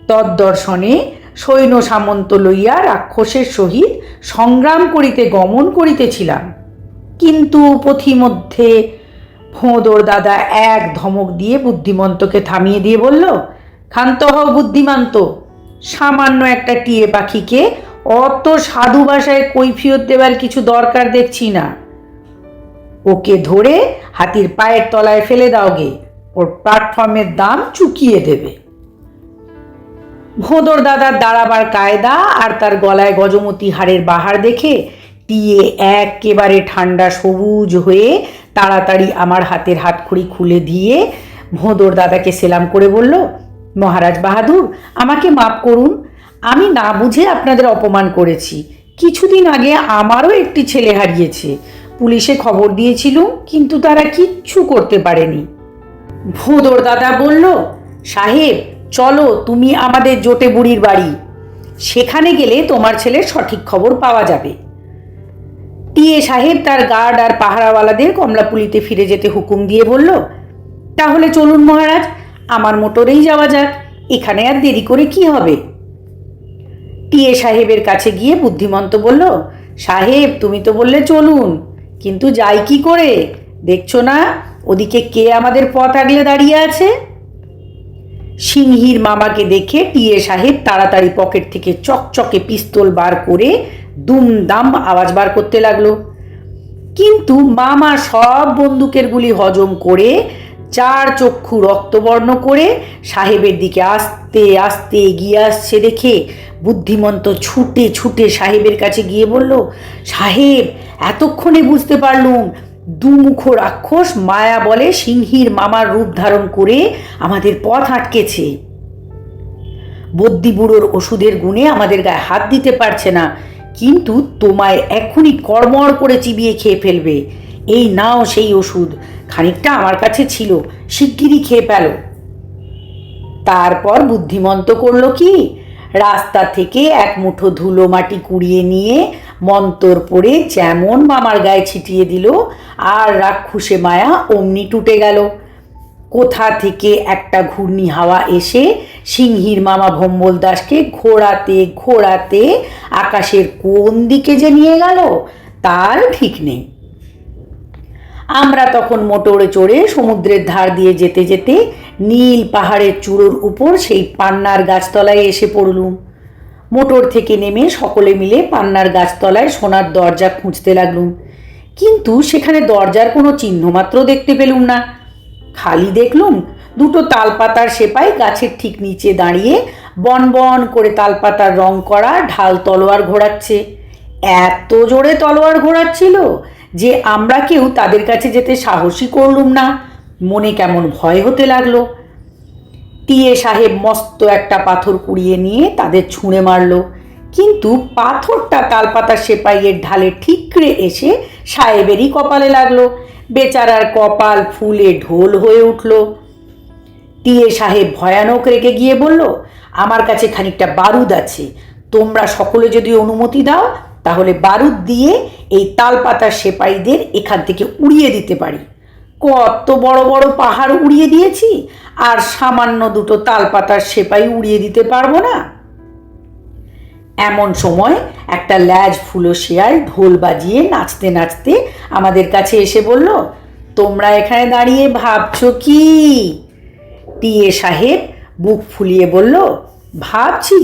তদ্দর্শনে সৈন্য সামন্ত লইয়া রাক্ষসের সহিত সংগ্রাম করিতে গমন করিতেছিলাম, কিন্তু পথিমধ্যে ভোঁদর দাদা এক ধমক দিয়ে বুদ্ধিমন্তকে থামিয়ে দিয়ে বলল, ক্ষান্ত হও বুদ্ধিমান্ত, সামান্য একটা টিয়ে পাখিকে অত সাধু ভাষায় কৈফিয়ত দেবার কিছু দরকার দেখছি না। ওকে ধরে হাতির পায়ের তলায় ফেলে দাও গে, ওর প্ল্যাটফর্মের দাম চুকিয়ে দেবে। ভোঁদর দাদার দাঁড়াবার কায়দা আর তার গলায় গজমতি হাড়ের বাহার দেখে টিয়ে একেবারে ঠান্ডা সবুজ হয়ে তাড়াতাড়ি আমার হাতের হাতখড়ি খুলে দিয়ে ভোঁদর দাদাকে সেলাম করে বলল, মহারাজ বাহাদুর আমাকে মাফ করুন, আমি না বুঝে আপনাদের অপমান করেছি, কিছুদিন আগে আমারও একটি ছেলে হারিয়েছে, পুলিশে খবর দিয়েছিল, কিন্তু তারা কিচ্ছু করতে পারেনি। ভোঁদর দাদা বলল, সাহেব চলো তুমি আমাদের জোটে বুড়ির বাড়ি, সেখানে গেলে তোমার ছেলের সঠিক খবর পাওয়া যাবে। টিএ সাহেব তার গার্ড আর পাহারাওয়ালাদের কমলাপুলিতে ফিরে যেতে হুকুম দিয়ে বলল, তাহলে চলুন মহারাজ, আমার মোটরেই যাওয়া যাক, এখানে আর দেরি করে কি হবে। টিএ সাহেবের কাছে গিয়ে বুদ্ধিমন্ত বলল, সাহেব তুমি তো বললে চলুন, কিন্তু যাই কি করে? দেখছো না ওদিকে কে আমাদের পথ আগলে দাঁড়িয়ে আছে? সিংহীর মামাকে দেখে টিএ সাহেব তাড়াতাড়ি পকেট থেকে চকচকে পিস্তল বার করে দুমদাম আওয়াজ বার করতে লাগলো। কিন্তু মামা সব বন্দুকের গুলি হজম করে চার চক্ষু রক্তবর্ণ করে সাহেবের দিকে আস্তে আস্তে এগিয়ে আসছে দেখে বুদ্ধিমন্ত ছুটে ছুটে সাহেবের কাছে গিয়ে বলল, সাহেব এতক্ষণে বুঝতে পারলুম দুমুখ রাক্ষস মায়া বলে সিংহীর মামার রূপ ধারণ করে আমাদের পথ আটকেছে। বদ্যি বুড়োর ওষুধের গুণে আমাদের গায়ে হাত দিতে পারছে না, কিন্তু তোমায় এখনই কড়মড় করে চিবিয়ে খেয়ে ফেলবে। এই নাও সেই ওষুধ, খানিকটা আমার কাছে ছিল, শিগগিরই খেয়ে ফেলো। তারপর বুদ্ধিমন্ত করলো কি, রাস্তা থেকে এক মুঠো ধুলো মাটি কুড়িয়ে নিয়ে মন্তর পড়ে যেমন মামার গায়ে ছিটিয়ে দিল, আর রাক্ষসে মায়া অমনি টুটে গেল। কোথা থেকে একটা ঘূর্ণি হাওয়া এসে সিংহীর মামা ভম্বল দাসকে ঘোরাতে ঘোরাতে আকাশের কোন দিকে যে নিয়ে গেল তার ঠিক নেই। আমরা তখন মোটরে চড়ে সমুদ্রের ধার দিয়ে যেতে যেতে নীল পাহাড়ের চূড়োর উপর সেই পান্নার গাছতলায় এসে পড়লুম। মোটর থেকে নেমে সকলে মিলে পান্নার গাছতলায় সোনার দরজা খুঁজতে লাগলুম, কিন্তু সেখানে দরজার কোনো চিহ্নমাত্র দেখতে পেলুম না। খালি দেখলুম দুটো তালপাতার সেপাই গাছের ঠিক নিচে দাঁড়িয়ে বন বন করে তালপাতার রং করা ঢাল তলোয়ার ঘোরাচ্ছে। এত জোরে তলোয়ার ঘোরাচ্ছিল যে আমরা কেউ তাদের কাছে যেতে সাহসী করলুম না, মনে কেমন ভয় হতে লাগলো। টিএ সাহেব মস্ত একটা পাথর কুড়িয়ে নিয়ে তাদের ছুঁড়ে মারল, কিন্তু পাথরটা তালপাতার সেপাইয়ের ঢালে ঠিকরে এসে সাহেবেরই কপালে লাগলো। বেচারার কপাল ফুলে ঢোল হয়ে উঠল। টিএ সাহেব ভয়ানক রেগে গিয়ে বলল, আমার কাছে খানিকটা বারুদ আছে, তোমরা সকলে যদি অনুমতি দাও তাহলে বারুদ দিয়ে এই তালপাতার সেপাইদের এখান থেকে উড়িয়ে দিতে পারি। কত বড় বড় পাহাড় উড়িয়ে দিয়েছি, আর সামান্য দুটো তালপাতার সেপাই উড়িয়ে দিতে পারবো না? এমন সময় একটা ল্যাজ ফুলো শেয়াল ঢোল বাজিয়ে নাচতে নাচতে আমাদের কাছে এসে বলল, তোমরা এখানে দাঁড়িয়ে ভাবছো কি? টিএ সাহেব বুক ফুলিয়ে বলল, ভাবছি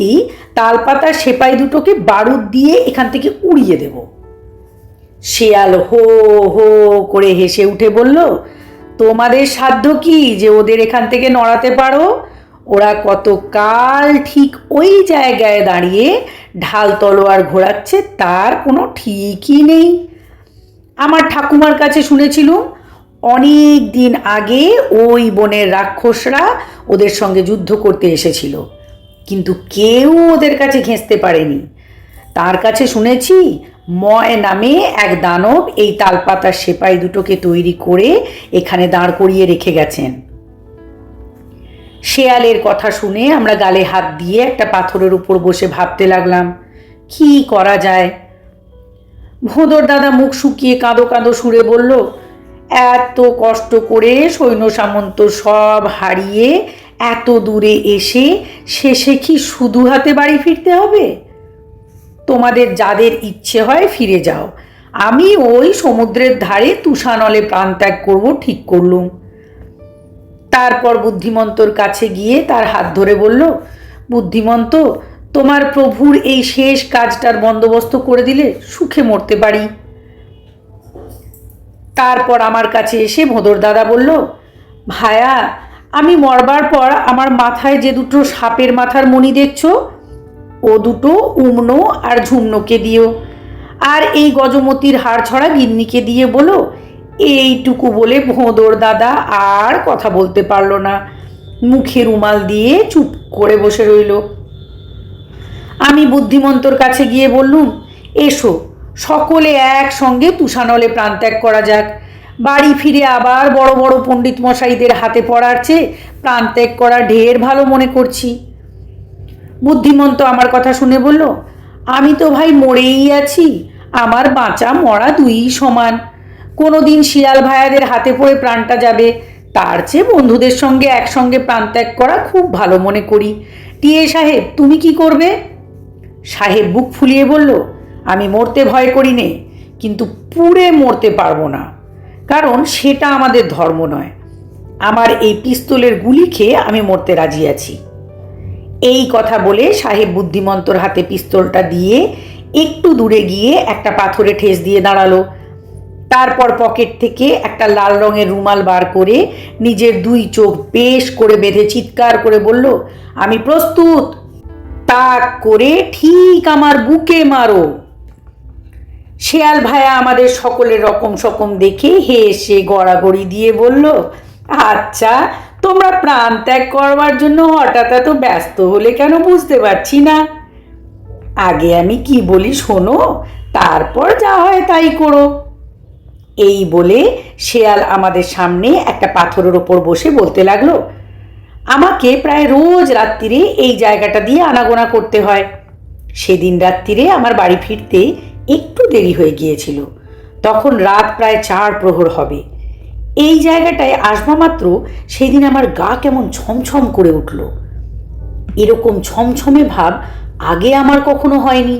তালপাতার সেপাই দুটোকে বারুদ দিয়ে এখান থেকে উড়িয়ে দেব। শেয়াল হো হো করে হেসে উঠে বলল, তোমাদের সাধ্য কি যে ওদের এখান থেকে নড়াতে পারো? ওরা কতকাল ঠিক ওই জায়গায় দাঁড়িয়ে ঢাল তলোয়ার ঘোরাচ্ছে তার কোনো ঠিকই নেই। আমার ঠাকুমার কাছে শুনেছিলুম অনেক দিন আগে ওই বনের রাক্ষসরা ওদের সঙ্গে যুদ্ধ করতে এসেছিল, কিন্তু কেউ ওদের কাছে ঘেঁষতে পারেনি। তার কাছে শুনেছি ময় নামে এক দানব এই তালপাতার সেপাই দুটোকে তৈরি করে এখানে দাঁড় করিয়ে রেখে গেছেন। শেয়ালের কথা শুনে আমরা গালে হাত দিয়ে একটা পাথরের উপর বসে ভাবতে লাগলাম কি করা যায়। ভোঁদর দাদা মুখ শুকিয়ে কাঁদো কাঁদো সুরে বলল, এত কষ্ট করে সৈন্য সামন্ত সব হারিয়ে এত দূরে এসে শেষে কি শুধু হাতে বাড়ি ফিরতে হবে? তোমাদের যাদের ইচ্ছে হয় ফিরে যাও, আমি ওই সমুদ্রের ধারে তুষানলে প্রাণত্যাগ করব ঠিক করলুম। তারপর বুদ্ধিমন্তর কাছে গিয়ে তার হাত ধরে বলল, বুদ্ধিমন্ত, তোমার প্রভুর এই শেষ কাজটার বন্দোবস্ত করে দিলে সুখে মরতে পারি। তারপর আমার কাছে এসে ভোঁদর দাদা বলল, ভায়া, আমি মরবার পর আমার মাথায় যে দুটো সাপের মাথার মণি দেখছো, ও দুটো উমনো আর ঝুমনোকে দিও, আর এই গজমতির হাড় ছড়া গিন্নিকে দিয়ে বলো। এইটুকু বলে ভোঁদর দাদা আর কথা বলতে পারল না, মুখে রুমাল দিয়ে চুপ করে বসে রইল। আমি বুদ্ধিমন্তর কাছে গিয়ে বললুম, এসো সকলে একসঙ্গে তুষানলে প্রাণত্যাগ করা যাক। বাড়ি ফিরে আবার বড় বড় পণ্ডিত মশাইদের হাতে পড়ার চেয়ে প্রাণত্যাগ করা ঢের ভালো মনে করছি। বুদ্ধিমন্ত আমার কথা শুনে বলল, আমি তো ভাই মরেই আছি, আমার বাঁচা মরা দুই সমান। কোনো দিন শিয়াল ভাইয়াদের হাতে পড়ে প্রাণটা যাবে, তার চেয়ে বন্ধুদের সঙ্গে একসঙ্গে প্রাণত্যাগ করা খুব ভালো মনে করি। টিএ সাহেব, তুমি কি করবে? সাহেব বুক ফুলিয়ে বলল, আমি মরতে ভয় করি নে, কিন্তু পুড়ে মরতে পারবো না, কারণ সেটা আমাদের ধর্ম নয়। আমার এই পিস্তলের গুলি খেয়ে আমি মরতে রাজি আছি। এই কথা বলে সাহেব বুদ্ধিমন্তর হাতে পিস্তলটা দিয়ে একটু দূরে গিয়ে একটা পাথরে ঠেস দিয়ে দাঁড়ালো। তারপর পকেট থেকে একটা লাল রঙের রুমাল বার করে নিজের দুই চোখ বেশ করে বেঁধে চিৎকার করে বলল, আমি প্রস্তুত, তাক করে ঠিক আমার বুকে মারো। শেয়াল ভাইয়া আমাদের সকলের রকম সকম দেখে হেসে গড়াগড়ি দিয়ে বলল, আচ্ছা, তোমরা প্রাণ ত্যাগ করবার জন্য হঠাৎ এত ব্যস্ত হলে কেন বুঝতে পারছি না। আগে আমি কি বলি শোনো, তারপর যা হয় তাই করো। এই বলে শেয়াল আমাদের সামনে একটা পাথরের ওপর বসে বলতে লাগলো, আমাকে প্রায় রোজ রাত্রিরে এই জায়গাটা দিয়ে আনাগোনা করতে হয়। সেদিন রাত্রিরে আমার বাড়ি ফিরতে একটু দেরি হয়ে গিয়েছিল, তখন রাত প্রায় 4 প্রহর হবে। এই জায়গাটায় আসবা মাত্র সেদিন আমার গা কেমন ছমছম করে উঠল। এরকম ছমছমে ভাব আগে আমার কখনো হয়নি।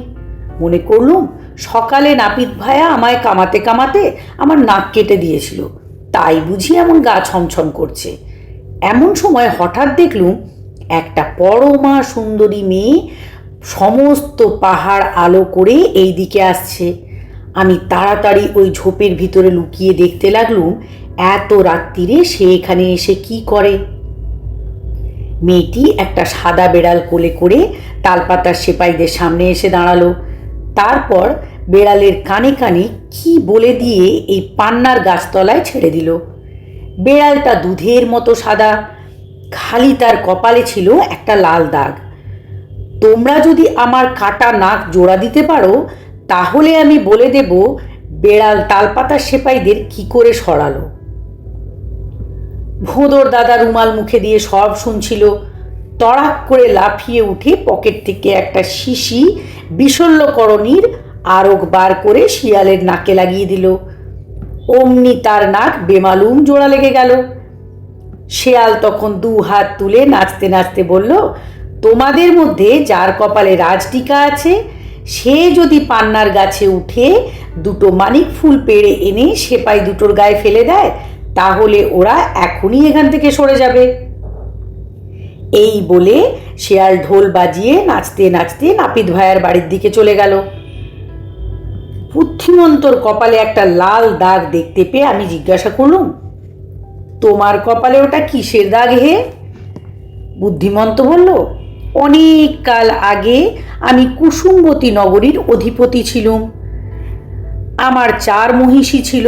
মনে করলুম সকালে নাপিত ভাইয়া আমায় কামাতে কামাতে আমার নাক কেটে দিয়েছিল, তাই বুঝি এমন গা ছমছম করছে। এমন সময় হঠাৎ দেখলুম একটা পরমা সুন্দরী মেয়ে সমস্ত পাহাড় আলো করে এই দিকে আসছে। আমি তাড়াতাড়ি ওই ঝোপের ভিতরে লুকিয়ে দেখতে লাগলুম এত রাত্রিরে সে এখানে এসে কি করে। মেয়েটি একটা সাদা বেড়াল কোলে করে তালপাতার সেপাইদের সামনে এসে দাঁড়ালো। তারপর বেড়ালের কানে কানে কি বলে দিয়ে এই পান্নার গাছতলায় ছেড়ে দিল। বেড়ালটা দুধের মতো সাদা, খালি তার কপালে ছিল একটা লাল দাগ। তোমরা যদি আমার কাটা নাক জোড়া দিতে পারো, তাহলে আমি বলে দেব বেড়াল তালপাতার সেপাইদের কি করে সরালো। ভোঁদর দাদা রুমাল মুখে দিয়ে সব শুনছিল। তড়াক করে লাফিয়ে উঠে পকেট থেকে একটা শিশি বিশল্যকরণীর আরক বার করে শিয়ালের নাকে লাগিয়ে দিল। অমনি তার নাক বেমালুম জোড়া লেগে গেল। শেয়াল তখন 2 হাত তুলে নাচতে নাচতে বলল, তোমাদের মধ্যে যার কপালে রাজটিকা আছে, সে যদি পান্নার গাছে উঠে 2টো মানিক ফুল পেড়ে এনে সেপাই দুটোর গায়ে ফেলে দেয়, তাহলে ওরা এখনই এখান থেকে সরে যাবে। এই বলে শেয়াল ঢোল বাজিয়ে নাচতে নাচতে নাপিত ভাইয়ার বাড়ির দিকে চলে গেল। বুদ্ধিমন্তর কপালে একটা লাল দাগ দেখতে পেয়ে আমি জিজ্ঞাসা করলুম, তোমার কপালে ওটা কিসের দাগ হে? বুদ্ধিমন্ত বলল, অনেক কাল আগে আমি কুসুমবতী নগরীর অধিপতি ছিলুম। আমার 4 মহিষী ছিল।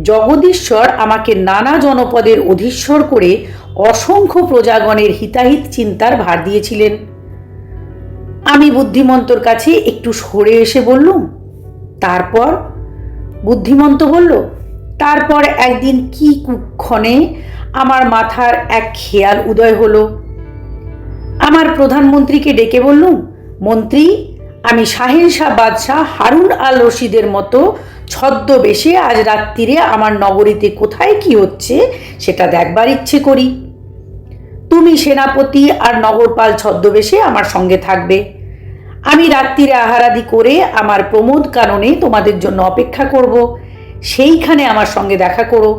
জগদীশ্বর আমাকে নানা জনপদের অধীশ্বর করে অসংখ্য প্রজাগণের হিতাহিত চিন্তার ভার দিয়েছিলেন। আমি বুদ্ধিমন্তর কাছে একটু সরে এসে বললুম, তারপর? বুদ্ধিমন্ত বলল, তারপর একদিন কি কুক্ষণে আমার মাথার এক খেয়াল উদয় হলো। আমার প্রধানমন্ত্রীকে ডেকে বললুম, মন্ত্রী, আমি শাহেনশাহ বাদশাহ হারুন আল রশিদের মতো ছদ্মবেশে আজ রাত্রিরে আমার নগরীতে কোথায় কি হচ্ছে সেটা দেখবার ইচ্ছে করি। তুমি সেনাপতি আর নগরপাল ছদ্মবেশে আমার সঙ্গে থাকবে। আমি রাত্রিরে আহারাদি করে আমার প্রমোদ কাননে তোমাদের জন্য অপেক্ষা করব, সেইখানে আমার সঙ্গে দেখা করো।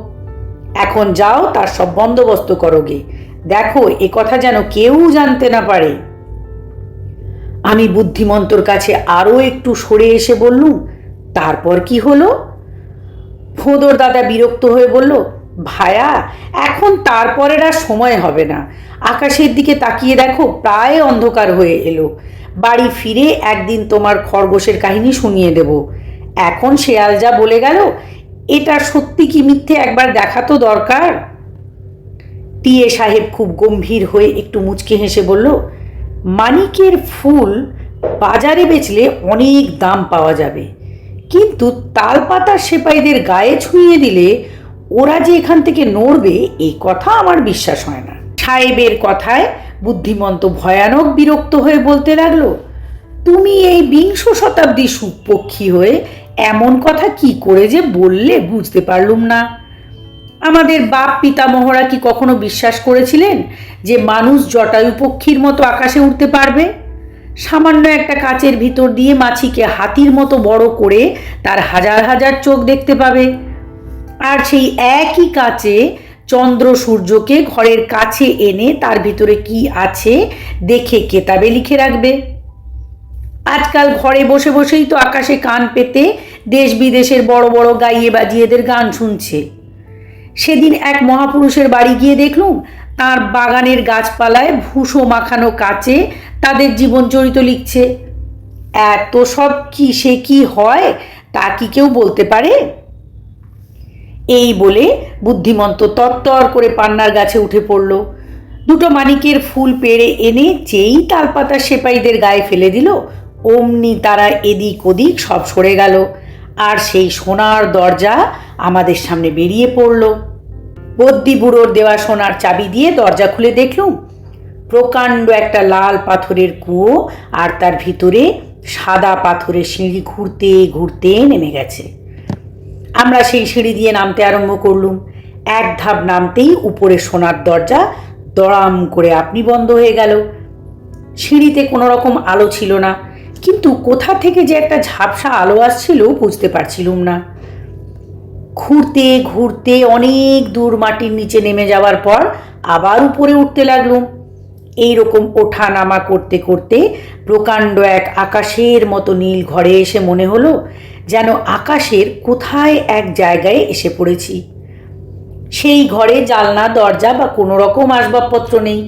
এখন যাও, তার সব বন্দোবস্ত করো গে। দেখো এ কথা যেন কেউ জানতে না পারে। আমি বুদ্ধিমন্তর কাছে আরও একটু সরে এসে বললুম, তারপর কি হলো? ভোঁদর দাদা বিরক্ত হয়ে বলল, ভায়া, এখন তারপরের আর সময় হবে না। আকাশের দিকে তাকিয়ে দেখো, প্রায় অন্ধকার হয়ে এলো। বাড়ি ফিরে একদিন তোমার খরগোশের কাহিনী শুনিয়ে দেব। এখন শেয়াল যা বলে গেল, এটা সত্যি কি মিথ্যে একবার দেখা তো দরকার। টিএ সাহেব খুব গম্ভীর হয়ে একটু মুচকে হেসে বলল, মানিকের ফুল বাজারে বেচলে অনেক দাম পাওয়া যাবে, কিন্তু তালপাতার সেপাইদের গায়ে ছুঁয়ে দিলে ওরা যে এখান থেকে নড়বে এই কথা আমার বিশ্বাস হয় না। সাহেবের কথায় বুদ্ধিমন্ত ভয়ানক বিরক্ত হয়ে বলতে লাগলো, তুমি এই ২০ শতাব্দী সুপক্ষী হয়ে এমন কথা কি করে যে বললে বুঝতে পারলুম না। আমাদের বাপ পিতামহরা কি কখনো বিশ্বাস করেছিলেন যে মানুষ জটায়ু পক্ষীর মতো আকাশে উঠতে পারবে? সামান্য একটা কাচের ভিতর দিয়ে মাছিকে হাতির মতো বড় করে তার হাজার হাজার চোখ দেখতে পাবে, আর সেই একই কাচে চন্দ্র সূর্যকে ঘরের কাছে এনে তার ভিতরে কি আছে দেখে কেতাবে লিখে রাখবে। আজকাল ঘরে বসে বসেই তো আকাশে কান পেতে দেশ বিদেশের বড় বড় গাইয়ে বাজিয়েদের গান শুনছে। সেদিন এক মহাপুরুষের বাড়ি গিয়ে দেখলুম তার বাগানের গাছপালায় ভুসো মাখানো কাচে তাদের জীবনচরিত লিখছে। এত সব কি সে কি হয় তা কি কেউ বলতে পারে? এই বলে বুদ্ধিমন্ত তত্তর করে পান্নার গাছে উঠে পড়ল। দুটো মানিকের ফুল পেড়ে এনে যেই তালপাতার সেপাইদের গায়ে ফেলে দিল, অমনি তারা এদিক ওদিক সব সরে গেল, আর সেই সোনার দরজা আমাদের সামনে বেরিয়ে পড়ল। বদ্যি বুড়োর দেওয়া সোনার চাবি দিয়ে দরজা খুলে দেখলুম প্রকাণ্ড একটা লাল পাথরের কুয়ো, আর তার ভিতরে সাদা পাথরের সিঁড়ি ঘুরতে ঘুরতে নেমে গেছে। আমরা সেই সিঁড়ি দিয়ে নামতে আরম্ভ করলুম। এক ধাপ নামতেই উপরে সোনার দরজা দড়াম করে আপনি বন্ধ হয়ে গেল। সিঁড়িতে কোনো রকম আলো ছিল না, কিন্তু কোথা থেকে যে একটা ঝাপসা আলো আসছিল বুঝতে পারছিলুম না। ঘুরতে ঘুরতে অনেক দূর মাটির নিচে নেমে যাওয়ার পর আবার উপরে উঠতে লাগলুম। এইরকম ওঠা নামা করতে করতে প্রকাণ্ড এক আকাশের মতো নীল ঘরে এসে মনে হলো যেন আকাশের কোথায় এক জায়গায় এসে পড়েছি। সেই ঘরে জানলা দরজা বা কোনো রকম আসবাবপত্র নেই,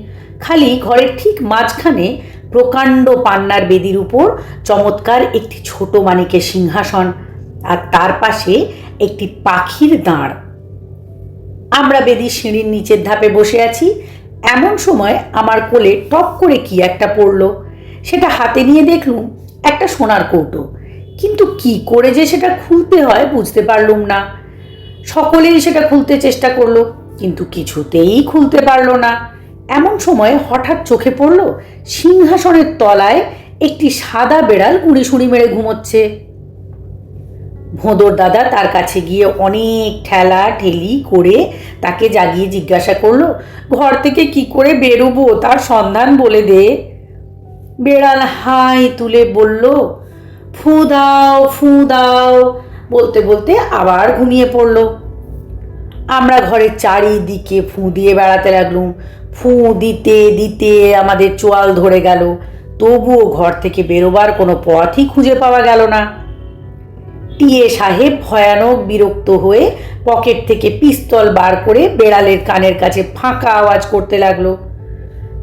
খালি ঘরের ঠিক মাঝখানে প্রকাণ্ড পান্নার বেদির উপর চমৎকার একটি ছোট মানিকের সিংহাসন, আর তার পাশে একটি পাখির দাঁড়। আমরা বেদির সিঁড়ির নিচের ধাপে বসে আছি। এমন সময় আমার কোলে টপ করে কি একটা পড়ল। সেটা হাতে নিয়ে দেখলুম একটা সোনার কৌটো, কিন্তু কি করে যে সেটা খুলতে হয় বুঝতে পারলুম না। সকলেই সেটা খুলতে চেষ্টা করলো, কিন্তু কিছুতেই খুলতে পারল না। এমন সময় হঠাৎ চোখে পড়ল সিংহাসনের তলায় একটি সাদা বেড়াল গুঁড়ি সুড়ি মেরে ঘুমোচ্ছে। ভোঁদর দাদা তার কাছে গিয়ে অনেক ঠেলা ঠেলি করে তাকে জাগিয়ে জিজ্ঞাসা করলো, ঘর থেকে কি করে বেরোবো তার সন্ধান বলে দে। বেড়াল হাই তুলে বলল, ফু দাও ফু দাও, বলতে বলতে আবার ঘুমিয়ে পড়ল। আমরা ঘরের চারিদিকে ফু দিয়ে বেড়াতে লাগলুম। ফু দিতে দিতে আমাদের চোয়াল ধরে গেল, তবুও ঘর থেকে বেরোবার কোনো পথই খুঁজে পাওয়া গেল না। টিয়ে সাহেব ভয়ানক বিরক্ত হয়ে পকেট থেকে পিস্তল বার করে বেড়ালের কানের কাছে ফাঁকা আওয়াজ করতে লাগলো।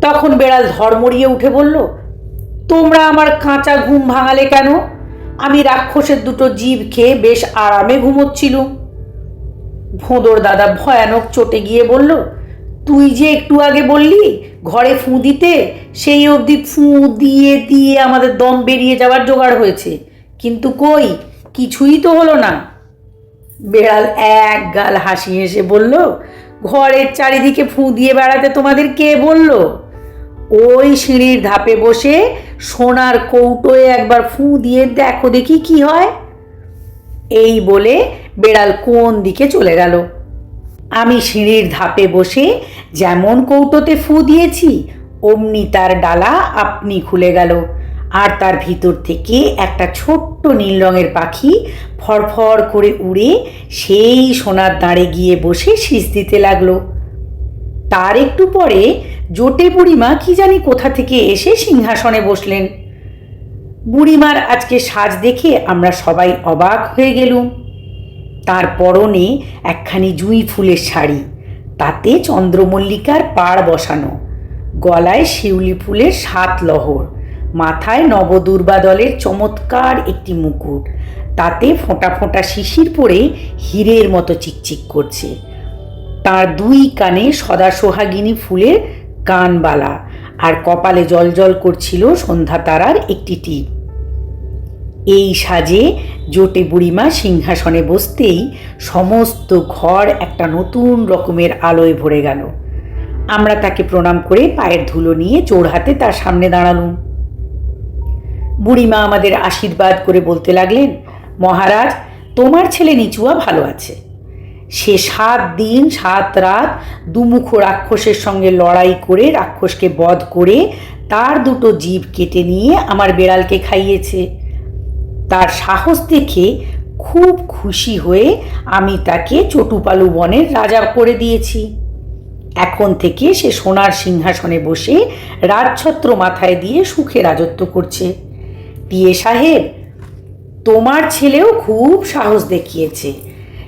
তখন বেড়াল ধর্মড়িয়ে উঠে বলল, তোমরা আমার কাঁচা ঘুম ভাঙালে কেন? আমি রাক্ষসের দুটো জিভ খেয়ে বেশ আরামে ঘুমোচ্ছিলুম। ভোঁদর দাদা ভয়ানক চটে গিয়ে বলল, তুই যে একটু আগে বললি ঘরে ফু দিতে, সেই অবধি ফু দিয়ে দিয়ে আমাদের দম বেরিয়ে যাওয়ার জোগাড় হয়েছে, কিন্তু কই কিছুই তো হলো না। বেড়াল এক গাল হাসি হেসে বলল, ঘরের চারিদিকে ফু দিয়ে বেড়াতে তোমাদের কে বলল? ওই সিঁড়ির ধাপে বসে সোনার কৌটোয় একবার ফু দিয়ে দেখো দেখি কি হয়। এই বলে বেড়াল কোন দিকে চলে গেল। আমি সিঁড়ির ধাপে বসে যেমন কৌটোতে ফু দিয়েছি অমনি তার ডালা আপনি খুলে গেল, আর তার ভিতর থেকে একটা ছোট্ট নীল রঙের পাখি ফরফর করে উড়ে সেই সোনার দাঁড়ে গিয়ে বসে শীষ দিতে লাগলো। তার একটু পরে জোটে বুড়িমা কি জানি কোথা থেকে এসে সিংহাসনে বসলেন। বুড়িমার আজকে সাজ দেখে আমরা সবাই অবাক হয়ে গেলুম। তার পরনে একখানি জুঁই ফুলের শাড়ি, তাতে চন্দ্রমল্লিকার পাড় বসানো, গলায় শিউলি ফুলের 7 লহর, মাথায় নবদুর্বা দলের চমৎকার একটি মুকুট, তাতে ফোঁটা ফোঁটা শিশির পড়ে হীরের মতো চিকচিক করছে। তার 2 কানে সদা সোহাগিনী ফুলের কানবালা, আর কপালে জলজল করছিল সন্ধ্যা তারার একটি টিপ। এই সাজে জোটে বুড়িমা সিংহাসনে বসতেই সমস্ত ঘর একটা নতুন রকমের আলোয় ভরে গেল। আমরা তাকে প্রণাম করে পায়ের ধুলো নিয়ে জোড়হাতে তার সামনে দাঁড়ালুম। বুড়িমা আমাদের আশীর্বাদ করে বলতে লাগলেন, মহারাজ, তোমার ছেলে নিচুয়া ভালো আছে। সে 7 দিন 7 রাত দুমুখ রাক্ষসের সঙ্গে লড়াই করে রাক্ষসকে বধ করে তার 2টো জিভ কেটে নিয়ে আমার বেড়ালকে খাইয়েছে। তার সাহস দেখে খুব খুশি হয়ে আমি তাকে চটুপালু বনের রাজা করে দিয়েছি। এখন থেকে সে সোনার সিংহাসনে বসে রাজছত্র মাথায় দিয়ে সুখে রাজত্ব করছে। পিয়ে সাহেব, তোমার ছেলেও খুব সাহস দেখিয়েছে।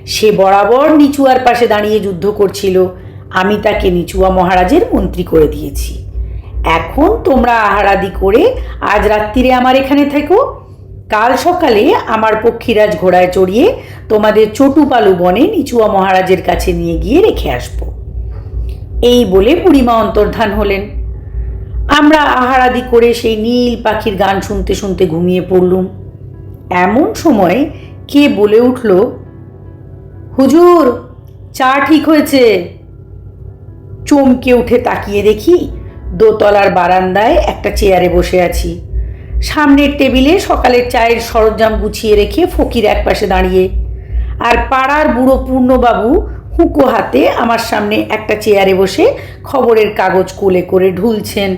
সে বরাবর নিচুয়ার পাশে দাঁড়িয়ে যুদ্ধ করছিল। আমি তাকে নিচুয়া মহারাজের মন্ত্রী করে দিয়েছি। এখন তোমরা আহারাদি করে আজ রাত্রিরে আমার এখানে থেকো। কাল সকালে আমার পক্ষীরাজ ঘোড়ায় চড়িয়ে তোমাদের চটুপালু বনে নিচুয়া মহারাজের কাছে নিয়ে গিয়ে রেখে আসবো। এই বলে বুড়িমা অন্তর্ধান হলেন। আমরা আহারাদি করে সেই নীল পাখির গান শুনতে শুনতে ঘুমিয়ে পড়লুম। এমন সময় কে বলে উঠল, হুজুর, চা ঠিক হয়েছে। চমকে উঠে তাকিয়ে দেখি দোতলার বারান্দায় একটা চেয়ারে বসে আছি। সামনের টেবিলে সকালের চায়ের সরঞ্জাম গুছিয়ে রেখে ফকির একপাশে দাঁড়িয়ে, আর পাড়ার বুড়ো পূর্ণবাবু হুঁকো হাতে আমার সামনে একটা চেয়ারে বসে খবরের কাগজ কোলে করে ঢুলছেন।